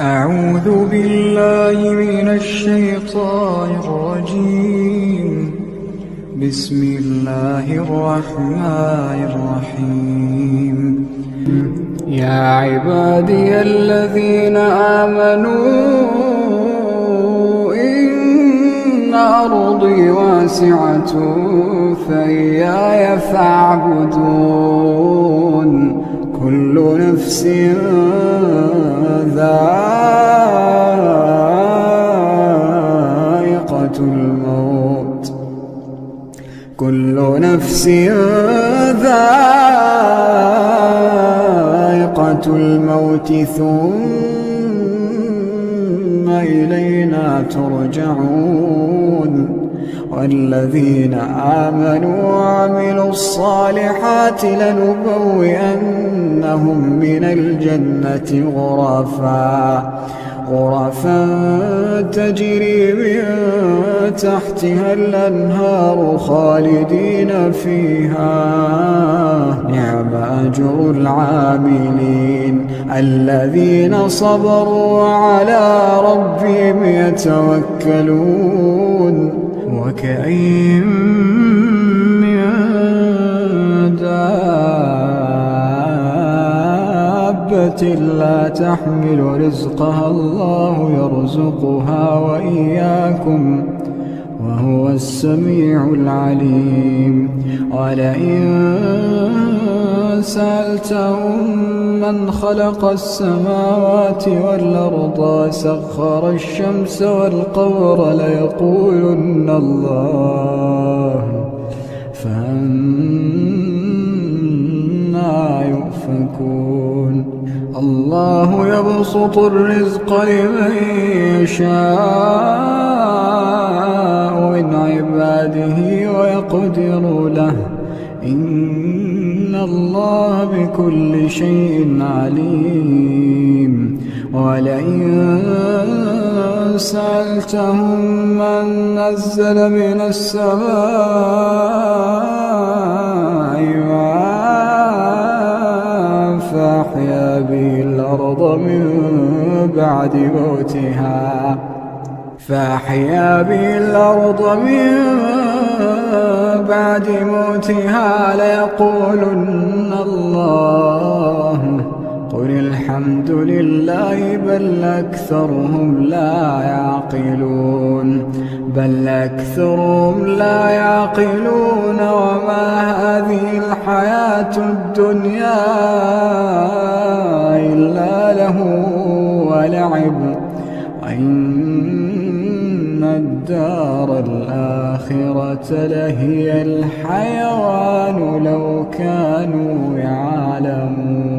أعوذ بالله من الشيطان الرجيم. بسم الله الرحمن الرحيم. يا عبادي الذين آمنوا إن أرضي واسعة فإياي فاعبدون. كل نفس ذائقة الموت، كل نفس ذائقة الموت ثم إلينا ترجعون. والذين آمنوا وعملوا الصالحات لنبوئنهم من الجنة غرفا تجري من تحتها الأنهار خالدين فيها. نعم أجر العاملين الذين صبروا وعلى ربهم يتوكلون. وكأين من دابة لا تحمل رزقها الله يرزقها وإياكم وهو السميع العليم. ولئن سألتهم من خلق السماوات والأرض وسخر الشمس والقمر ليقولن الله، فأنى يؤفكون. الله يبسط الرزق لمن يشاء من عباده ويقدر له، إن الله بكل شيء عليم. ولئن سألتهم من نزل من السماء ماء فأحيا به الأرض من بعد موتها ليقولن الله. قل الحمد لله بل أكثرهم لا يعقلون. وما هذه الحياة الدنيا إلا له ولعب، وإن الدار الآخرة لهي الحيوان لو كانوا يعلمون.